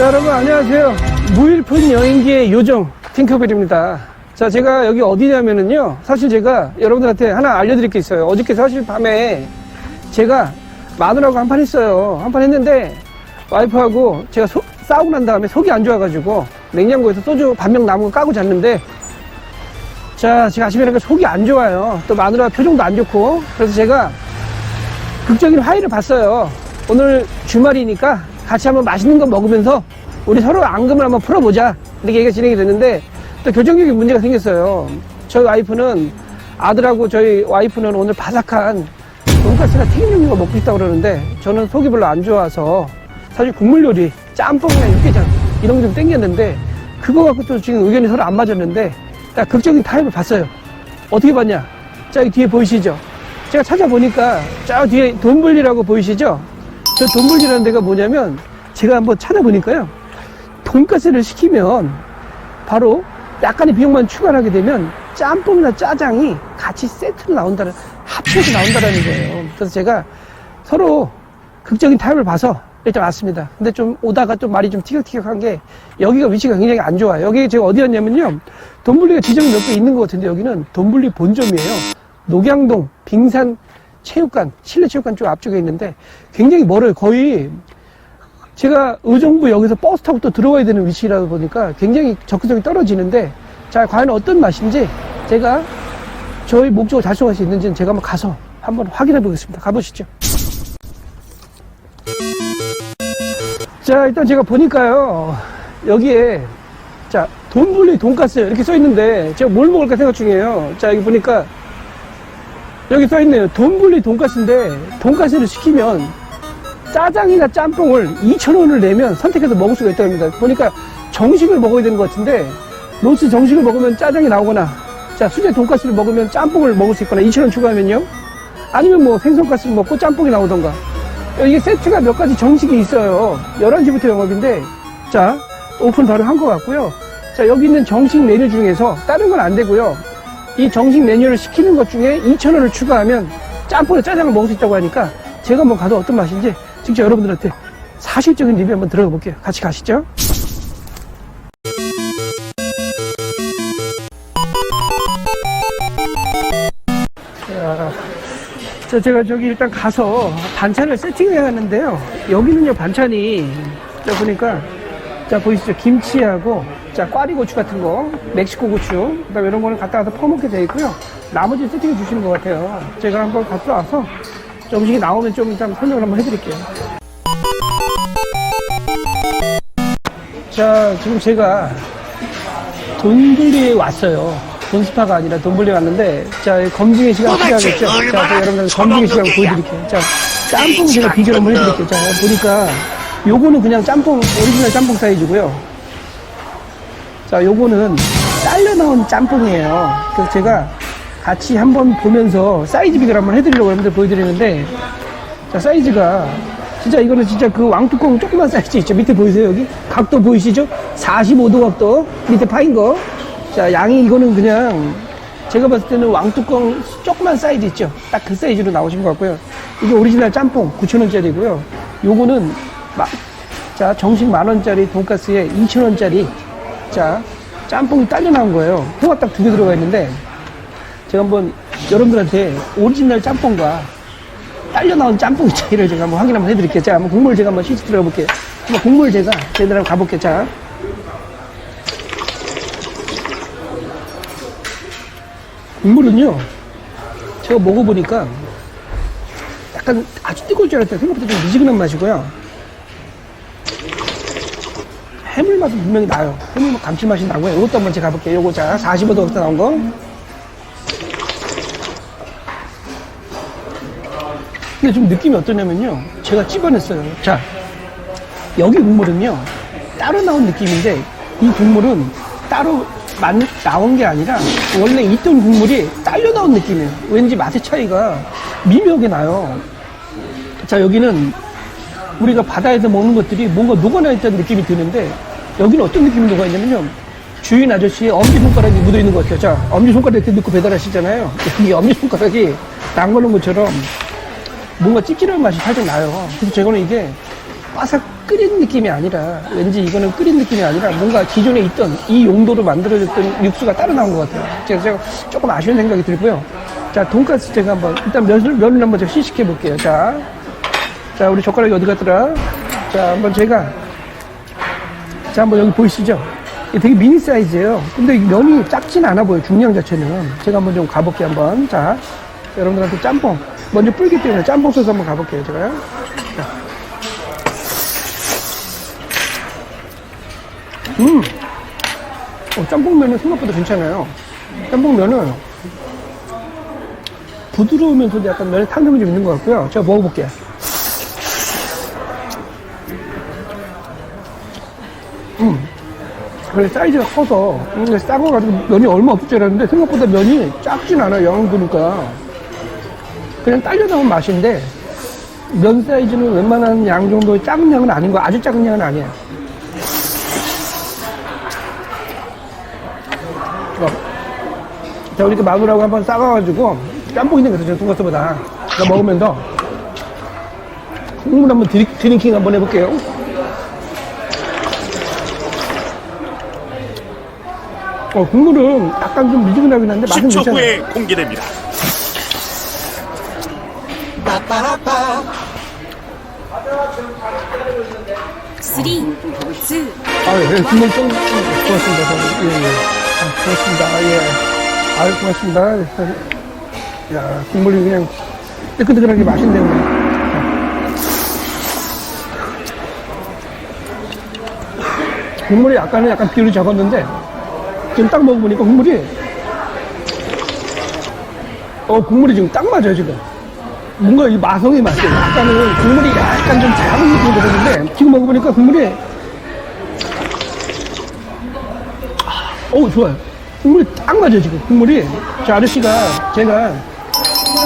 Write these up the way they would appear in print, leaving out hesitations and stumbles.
자, 여러분 안녕하세요. 무일푼 여행기의 요정 팅커벨입니다. 자, 제가 여기 어디냐면은요, 사실 제가 여러분들한테 하나 알려드릴 게 있어요. 어저께 사실 밤에 제가 마누라하고 한판 했어요. 한판 했는데 와이프하고 제가 싸우고 난 다음에 속이 안 좋아가지고 냉장고에서 소주 반병 남은 거 까고 잤는데, 자, 제가 아침에 일어나니까 속이 안 좋아요. 또 마누라 표정도 안 좋고. 그래서 제가 극적인 화해를 봤어요. 오늘 주말이니까 같이 한번 맛있는 거 먹으면서 우리 서로 앙금을 한번 풀어보자, 이렇게 얘기가 진행이 됐는데, 또 교정적인 문제가 생겼어요. 저희 와이프는, 아들하고 저희 와이프는 오늘 바삭한 돈가스나 튀김 종류가 먹고 싶다고 그러는데, 저는 속이 별로 안 좋아서 사실 국물 요리, 짬뽕이나 육개장 이런 거 좀 땡겼는데, 그거 갖고 또 지금 의견이 서로 안 맞았는데, 딱 극적인 타협을 봤어요. 어떻게 봤냐? 자, 여기 뒤에 보이시죠? 제가 찾아보니까 저 뒤에 돈불리라고 보이시죠? 저 돈불리라는 데가 뭐냐면, 제가 한번 찾아보니까요, 돈가스를 시키면 바로 약간의 비용만 추가하게 되면 짬뽕이나 짜장이 같이 세트로 나온다는, 합쳐서 나온다는 거예요. 그래서 제가 서로 극적인 타협을 봐서 일단 왔습니다. 근데 좀 오다가 좀 말이 좀 티격태격한 게, 여기가 위치가 굉장히 안 좋아요. 여기 제가 어디였냐면요, 돈불리가 지점이 몇 개 있는 것 같은데, 여기는 돈불리 본점이에요. 녹양동 빙산 체육관, 실내 체육관 쪽 앞쪽에 있는데 굉장히 멀어요. 거의 제가 의정부 여기서 버스 타고 또 들어와야 되는 위치라다 보니까 굉장히 접근성이 떨어지는데, 자, 과연 어떤 맛인지 제가 저희 목적을 달성할 수 있는지는 제가 한번 가서 한번 확인해 보겠습니다. 가보시죠. 자, 일단 제가 보니까요, 여기에, 자, 돈불리 돈가스 이렇게 써 있는데 제가 뭘 먹을까 생각 중이에요. 자, 여기 보니까 여기 써 있네요. 돈불리 돈가스인데, 돈가스를 시키면 짜장이나 짬뽕을 2,000원을 내면 선택해서 먹을 수가 있다고 합니다. 보니까 정식을 먹어야 되는 것 같은데, 로스 정식을 먹으면 짜장이 나오거나, 자, 수제 돈가스를 먹으면 짬뽕을 먹을 수 있거나, 2,000원 추가하면요, 아니면 뭐 생선가스를 먹고 짬뽕이 나오던가. 이게 세트가 몇 가지 정식이 있어요. 11시부터 영업인데, 자, 오픈 바로 한 것 같고요. 자, 여기 있는 정식 메뉴 중에서 다른 건 안 되고요. 이 정식 메뉴를 시키는 것 중에 2,000원을 추가하면 짬뽕에 짜장을 먹을 수 있다고 하니까, 제가 한번 가도 어떤 맛인지 직접 여러분들한테 사실적인 리뷰 한번 들어가 볼게요. 같이 가시죠. 자, 제가 저기 일단 가서 반찬을 세팅해야 하는데요. 여기는요, 반찬이, 자, 보니까, 자, 보이시죠? 김치하고, 자, 꽈리고추 같은 거, 멕시코 고추, 그 다음에 이런 거는 갖다 와서 퍼먹게 되어 있고요. 나머지 세팅해 주시는 것 같아요. 제가 한번 갔다 와서 음식이 나오면 좀 일단 설명을 한번 해드릴게요. 자, 지금 제가 돈불리에 왔어요. 돈스파가 아니라 돈불리에 왔는데, 자, 검증의 시간 필요하겠죠? 자, 여러분들 검증의 시간을 보여드릴게요. 자, 짬뽕 제가 비교를 한번 해드릴게요. 자, 보니까 요거는 그냥 짬뽕, 오리지널 짬뽕 사이즈고요. 자, 요거는 잘려 나온 짬뽕이에요. 그래서 제가 같이 한번 보면서 사이즈 비교를 한번 해드리려고 여러분들 보여드리는데, 자, 사이즈가 진짜, 이거는 진짜 그 왕뚜껑 조그만 사이즈 있죠? 밑에 보이세요? 여기 각도 보이시죠? 45도 각도 밑에 파인 거. 자, 양이, 이거는 그냥 제가 봤을 때는 왕뚜껑 조그만 사이즈 있죠? 딱 그 사이즈로 나오신 것 같고요. 이게 오리지널 짬뽕 9,000원짜리고요. 요거는 자, 정식 10,000원짜리 돈가스에 2,000원짜리, 자, 짬뽕이 딸려 나온 거예요. 회가 딱 2개 들어가 있는데, 제가 한번 여러분들한테 오리지널 짬뽕과 딸려 나온 짬뽕 차이를 제가 한번 확인 한번 해드릴게요. 자, 한번 국물 제가 한번 시식 들어가 볼게요. 한번 국물 제가 제대로 한번 가볼게요. 자, 국물은요, 제가 먹어보니까 약간 아주 뜨거울 줄 알았더니 생각보다 좀 미지근한 맛이고요. 해물 맛은 분명히 나요. 해물 맛 감칠맛이 나고요. 이것도 한번 제가 가볼게요. 요거, 자, 45도 각도 나온 거. 근데 좀 느낌이 어떠냐면요, 제가 찝어냈어요. 자, 여기 국물은요, 따로 나온 느낌인데, 이 국물은 따로 나온 게 아니라 원래 있던 국물이 딸려 나온 느낌이에요. 왠지 맛의 차이가 미묘하게 나요. 자, 여기는 우리가 바다에서 먹는 것들이 뭔가 녹아나 있다는 느낌이 드는데, 여기는 어떤 느낌이 녹아있냐면요, 주인 아저씨의 엄지손가락이 묻어있는 것 같아요. 자, 엄지손가락 이렇게 넣고 배달하시잖아요. 여기 엄지손가락이 담궈놓은 것처럼 뭔가 찝찝한 맛이 살짝 나요. 그래서 제거는 이게 바삭 끓인 느낌이 아니라, 왠지 이거는 끓인 느낌이 아니라 뭔가 기존에 있던 이 용도로 만들어졌던 육수가 따로 나온 것 같아요. 제가 조금 아쉬운 생각이 들고요. 자, 돈가스 제가 한번, 일단 면을 한번 제가 시식해 볼게요. 자, 우리 젓가락이 어디 갔더라? 자, 한번 여기 보이시죠? 이게 되게 미니 사이즈예요. 근데 이 면이 작진 않아 보여요. 중량 자체는. 제가 한번 좀 가볼게요, 한번. 자, 여러분들한테 짬뽕. 먼저 불기 때문에 짬뽕 소스 한번 가볼게요, 제가. 자. 짬뽕면은 생각보다 괜찮아요. 짬뽕면은 부드러우면서도 약간 면에 탄성이 좀 있는 것 같고요. 제가 먹어볼게요. 그래, 사이즈가 커서, 싼 거 가지고 면이 얼마 없을 줄 알았는데, 생각보다 면이 작진 않아요, 영양 보니까. 그냥 딸려 나온 맛인데, 면 사이즈는 웬만한 양 정도의 작은 양은 아닌 거, 아주 작은 양은 아니에요. 자, 이렇게 마늘하고 한번 싸가가지고, 짬뽕이 생겼어요, 돈가스보다. 먹으면서, 국물 한번 드링킹 한번 해볼게요. 국물은 약간 좀 미지근하긴 한데 맛은 10초 괜찮아요. 후에 공개됩니다. 쓰리, 투, 예, 국물 좀 고맙습니다. 예. 고맙습니다. 예. 고맙습니다. 야, 국물이 그냥 뜨끈뜨끈하게 맛있네요. 국물이 약간 비율이 적었는데, 지금 딱 먹어보니까 국물이 지금 딱 맞아요, 지금. 뭔가 이 마성의 맛이에요. 아까는 국물이 약간 좀 작은 느낌이 들었는데, 지금 먹어보니까 국물이, 좋아요. 국물이 딱 맞아요, 지금. 국물이. 저 아저씨가 제가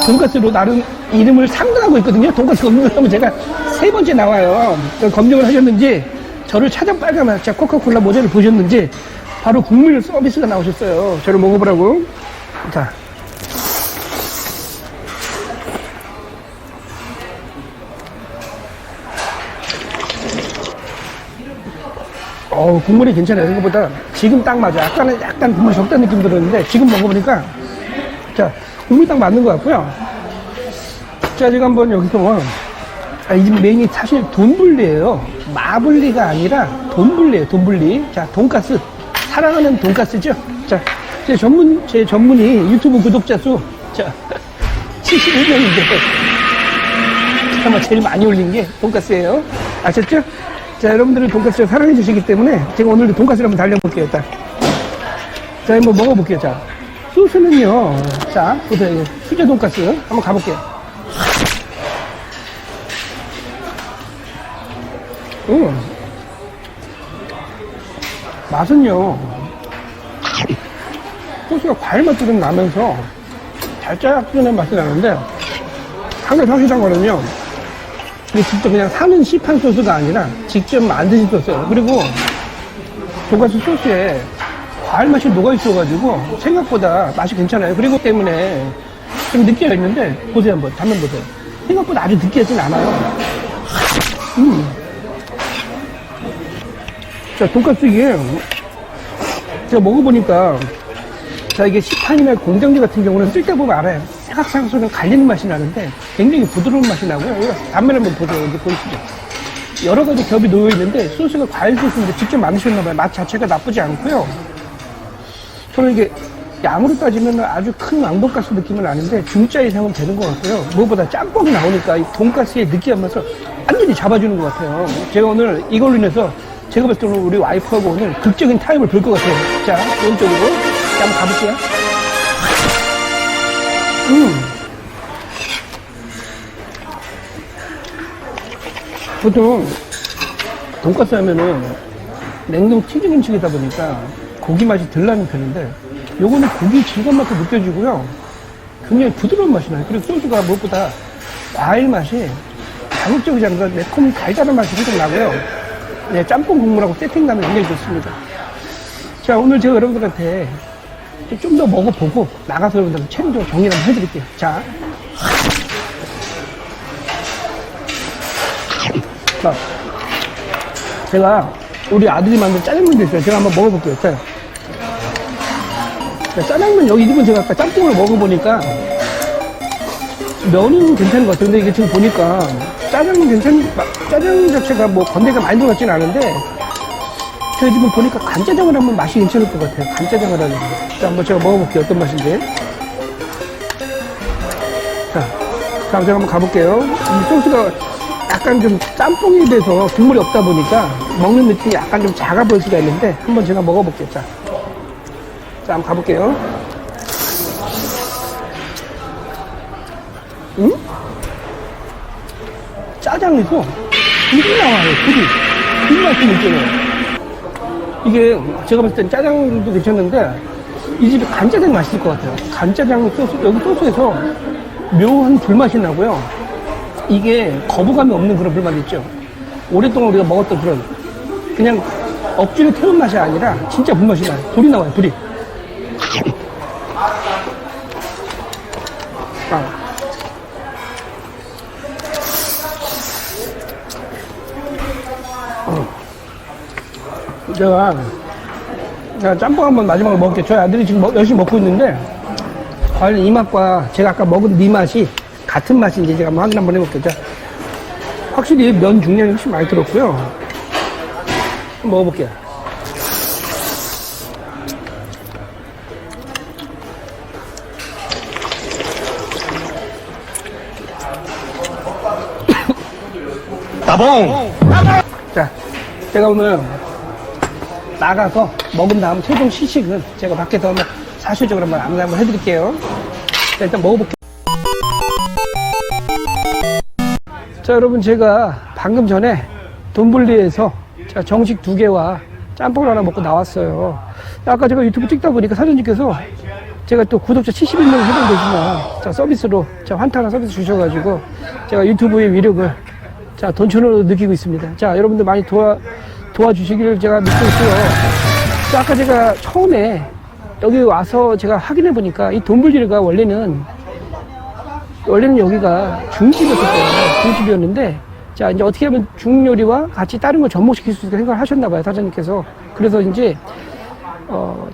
돈가스로 나름 이름을 상등하고 있거든요. 돈가스 검증하면 제가 3번째 나와요. 검증을 하셨는지, 저를 찾아 빨가면 제가 코카콜라 모델을 보셨는지, 바로 국물 서비스가 나오셨어요. 저를 먹어보라고. 자. 국물이 괜찮아요. 생각보다 지금 딱 맞아요. 아까는 약간 국물이 적다는 느낌 들었는데, 지금 먹어보니까, 자, 국물이 딱 맞는 것 같고요. 자, 지금 한번 여기서, 이 집 메인이 사실 돈불리예요. 마불리가 아니라 돈불리예요. 돈불리. 자, 돈가스. 사랑하는 돈가스죠? 자, 제 전문이 유튜브 구독자 수, 자, 71명인데, 아마 제일 많이 올린 게 돈가스예요. 아셨죠? 자, 여러분들은 돈가스를 사랑해 주시기 때문에 제가 오늘도 돈가스를 한번 달려볼게요, 일단. 자, 한번 먹어볼게요, 자. 소스는요, 자, 보세요. 수제 돈가스. 한번 가볼게요. 맛은요, 소스가 과일 맛도 좀 나면서 달짝지근한 맛이 나는데, 한 가지 확실한 거는요, 이게 직접 그냥 사는 시판 소스가 아니라 직접 만드신 소스예요. 그리고 돈가스 소스에 과일 맛이 녹아있어가지고 생각보다 맛이 괜찮아요. 그리고 때문에 좀 느끼가 있는데, 보세요, 한번 단면 보세요. 생각보다 아주 느끼하진 않아요. 자, 돈가스 이게 제가 먹어보니까, 자, 이게 시판이나 공장지 같은 경우는 쓸 때 보면 알아요. 사각사각소리는 갈리는 맛이 나는데 굉장히 부드러운 맛이 나고요. 이거 단면 한번 보세요. 여기 보이시죠? 여러 가지 겹이 놓여 있는데 소스가 과일 소스인데 직접 만드셨나봐요. 맛 자체가 나쁘지 않고요. 저는 이게 양으로 따지면 아주 큰 왕돈가스 느낌은 아닌데 중짜 이상은 되는 것 같고요. 무엇보다 짬뽕이 나오니까 이 돈가스의 느끼한 맛을 완전히 잡아주는 것 같아요. 제가 오늘 이걸로 인해서 제가 봤을 때는 우리 와이프하고 오늘 극적인 타임을 볼 것 같아요. 자, 오른쪽으로 한번 가볼게요. 보통 돈가스 하면은 냉동 튀김 음식이다 보니까 고기 맛이 덜 나는 편인데, 요거는 고기 질감 맛도 느껴지고요. 굉장히 부드러운 맛이 나요. 그리고 소스가 무엇보다 과일 맛이 자극적이지 않은 매콤 달달한 맛이 살짝 나고요. 네, 짬뽕 국물하고 세팅감이 굉장히 좋습니다. 자, 오늘 제가 여러분들한테 좀 더 먹어보고 나가서 여러분들 최종적으로 정리를 한번 해드릴게요. 자, 제가 우리 아들이 만든 짜장면도 있어요. 제가 한번 먹어볼게요. 자, 짜장면 여기 이집은 제가 아까 짬뽕을 먹어보니까 면은 괜찮은 것 같아요. 근데 이게 지금 보니까 짜장 자체가 뭐 건더기가 많이 들어갔진 않은데 제가 지금 보니까 간짜장을 하면 맛이 괜찮을 것 같아요. 간짜장을 하는 거. 자, 한번 제가 먹어볼게요. 어떤 맛인지. 자, 제가 한번 가볼게요. 이 소스가 약간 좀 짬뽕이 돼서 국물이 없다 보니까 먹는 느낌이 약간 좀 작아 보일 수가 있는데 한번 제가 먹어볼게요. 자, 한번 가볼게요. 짜장에서 불이 나와요. 불이 맛이 느껴져요. 이게 제가 봤을 땐 짜장도 괜찮은데 이 집에 간짜장 맛있을 것 같아요. 간짜장 소스, 여기 소스에서 묘한 불맛이 나고요. 이게 거부감이 없는 그런 불맛 있죠. 오랫동안 우리가 먹었던 그냥 억지로 태운 맛이 아니라 진짜 불맛이 나요. 불이 나와요. 불이. 제가 짬뽕 한번 마지막으로 먹을게요. 저희 아들이 지금 열심히 먹고 있는데 과연 이 맛과 제가 아까 먹은 이 맛이 같은 맛인지 제가 한번 확인 한번 해볼게요. 자, 확실히 면 중량이 훨씬 많이 들었고요. 한번 먹어볼게요. 따봉! 자, 제가 오늘 나가서 먹은 다음 최종 시식은 제가 밖에서 한번 사실적으로 한번 안내 한번 해드릴게요. 자, 일단 먹어볼게요. 자, 여러분, 제가 방금 전에 돈블리에서 제가 정식 2개와 짬뽕을 하나 먹고 나왔어요. 아까 제가 유튜브 찍다 보니까 사장님께서 제가 또 구독자 71명 해당되지만 자, 서비스로 자, 환타나 서비스 주셔가지고 제가 유튜브의 위력을 자, 돈천으로 느끼고 있습니다. 자, 여러분들 많이 도와주시기를 제가 믿고 있고요. 자, 아까 제가 처음에 여기 와서 제가 확인해 보니까 이 돈블리가 원래는 여기가 중집이었어요. 중집이었는데 자, 이제 어떻게 하면 중요리와 같이 다른 걸 접목시킬 수 있을까 생각을 하셨나봐요, 사장님께서. 그래서 이제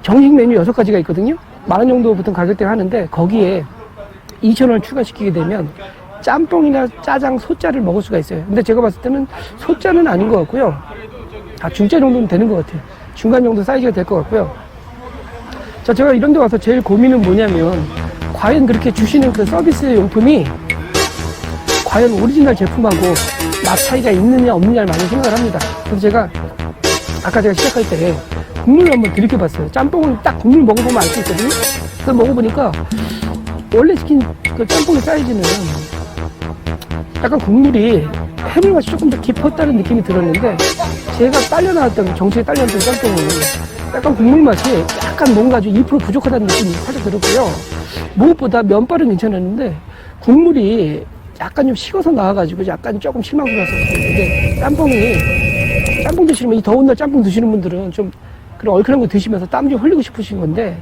정식 메뉴 6가지가 있거든요. 10,000원 정도 보통 가격대를 하는데 거기에 2,000원 추가시키게 되면 짬뽕이나 짜장, 소짜를 먹을 수가 있어요. 근데 제가 봤을 때는 소짜는 아닌 것 같고요. 중짜 정도는 되는 것 같아요. 중간 정도 사이즈가 될 것 같고요. 자, 제가 이런 데 와서 제일 고민은 뭐냐면 과연 그렇게 주시는 그 서비스 용품이 과연 오리지널 제품하고 맛 차이가 있느냐 없느냐를 많이 생각을 합니다. 그래서 제가 아까 제가 시작할 때 국물을 한번 들이켜봤어요. 짬뽕은 딱 국물 먹어보면 알 수 있거든요. 그래서 먹어보니까 원래 시킨 그 짬뽕의 사이즈는 약간 국물이 해물 맛이 조금 더 깊었다는 느낌이 들었는데 제가 딸려나왔던 정체에 딸려나왔던 짬뽕은 약간 국물 맛이 약간 뭔가 좀 2% 부족하다는 느낌이 살짝 들었고요. 무엇보다 면발은 괜찮았는데 국물이 약간 좀 식어서 나와가지고 약간 조금 실망스러웠어요. 근데 짬뽕 드시면 이 더운 날 짬뽕 드시는 분들은 좀 그런 얼큰한 거 드시면서 땀 좀 흘리고 싶으신 건데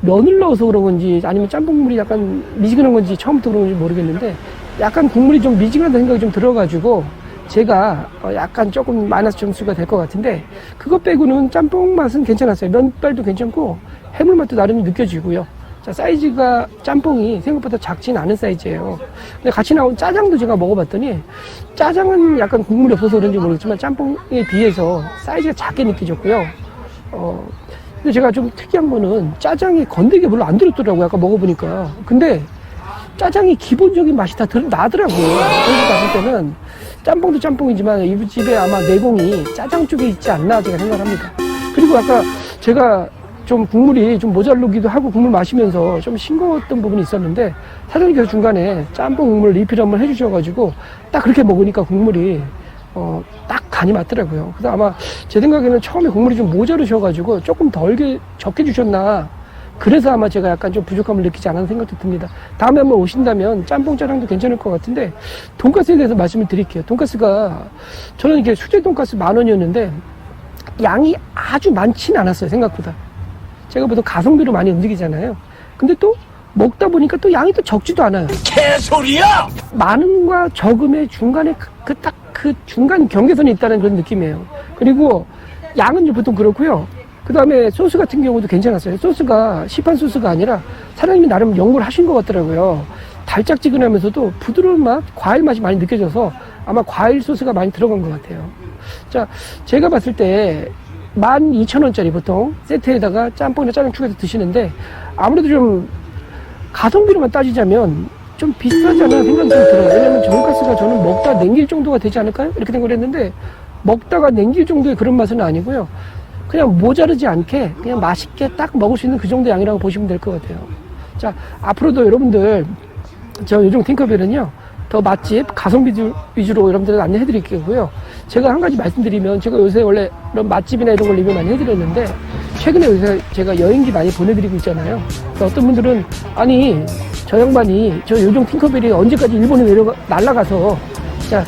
면을 넣어서 그런 건지 아니면 짬뽕물이 약간 미지근한 건지 처음부터 그런 건지 모르겠는데 약간 국물이 좀 미지근하다는 생각이 좀 들어가지고 제가 약간 조금 마이너스 점수가 될 것 같은데 그것 빼고는 짬뽕 맛은 괜찮았어요. 면발도 괜찮고 해물 맛도 나름 느껴지고요. 자, 사이즈가 짬뽕이 생각보다 작진 않은 사이즈예요. 근데 같이 나온 짜장도 제가 먹어봤더니 짜장은 약간 국물이 없어서 그런지 모르겠지만 짬뽕에 비해서 사이즈가 작게 느껴졌고요. 근데 제가 좀 특이한 거는 짜장이 건더기가 별로 안 들었더라고요. 아까 먹어보니까. 근데 짜장이 기본적인 맛이 다 나더라고요. 그래서 봤을 때는 짬뽕도 짬뽕이지만 이 집에 아마 내공이 짜장 쪽에 있지 않나 제가 생각합니다. 그리고 아까 제가 좀 국물이 좀 모자르기도 하고 국물 마시면서 좀 싱거웠던 부분이 있었는데 사장님께서 중간에 짬뽕 국물 리필 한번 해주셔가지고 딱 그렇게 먹으니까 국물이 딱 간이 맞더라고요. 그래서 아마 제 생각에는 처음에 국물이 좀 모자르셔가지고 조금 적게 주셨나 그래서 아마 제가 약간 좀 부족함을 느끼지 않았는 생각도 듭니다. 다음에 한번 오신다면 짬뽕 짜장도 괜찮을 것 같은데 돈가스에 대해서 말씀을 드릴게요. 돈가스가 저는 이게 수제 돈가스 10,000원이었는데 양이 아주 많지는 않았어요. 생각보다. 제가 보통 가성비로 많이 움직이잖아요. 근데 또 먹다 보니까 또 양이 또 적지도 않아요. 개소리야! 많음과 적음의 중간에 그 중간 경계선이 있다는 그런 느낌이에요. 그리고 양은 보통 그렇고요. 그 다음에 소스 같은 경우도 괜찮았어요. 소스가 시판 소스가 아니라 사장님이 나름 연구를 하신 것 같더라고요. 달짝지근하면서도 부드러운 맛, 과일 맛이 많이 느껴져서 아마 과일 소스가 많이 들어간 것 같아요. 자, 제가 봤을 때 12,000원짜리 보통 세트에다가 짬뽕이나 짜장 추가해서 드시는데 아무래도 좀 가성비로만 따지자면 좀 비슷하지 않나 생각이 좀 들어요. 왜냐면 돈가스가 저는 먹다 냉길 정도가 되지 않을까요? 이렇게 생각을 했는데 먹다가 냉길 정도의 그런 맛은 아니고요. 그냥 모자르지 않게 그냥 맛있게 딱 먹을 수 있는 그 정도 양이라고 보시면 될 것 같아요. 자, 앞으로도 여러분들 저 요정 팅커벨은요 더 맛집 가성비 위주로 여러분들 안내해 드릴 거고요. 제가 한 가지 말씀드리면 제가 요새 원래 이런 맛집이나 이런 걸 리뷰 많이 해드렸는데 최근에 요새 제가 여행지 많이 보내드리고 있잖아요. 그래서 어떤 분들은 아니 저 양반이 저 요정 팅커벨이 언제까지 일본에 날아가서 자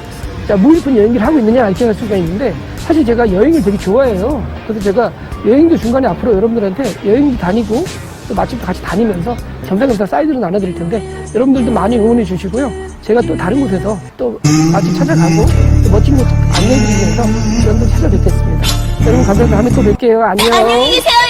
무일푼 여행기를 하고 있느냐 이렇게 할 수가 있는데 사실 제가 여행을 되게 좋아해요. 그래서 제가 여행도 중간에 앞으로 여러분들한테 여행도 다니고 또 맛집도 같이 다니면서 겸사겸사 사이드로 나눠드릴 텐데 여러분들도 많이 응원해 주시고요. 제가 또 다른 곳에서 또 맛집 찾아가고 또 멋진 곳 안내해드리면서 여러분들 찾아뵙겠습니다. 여러분 감사합니다. 다음에 또 뵐게요. 안녕. 안녕히 계세요.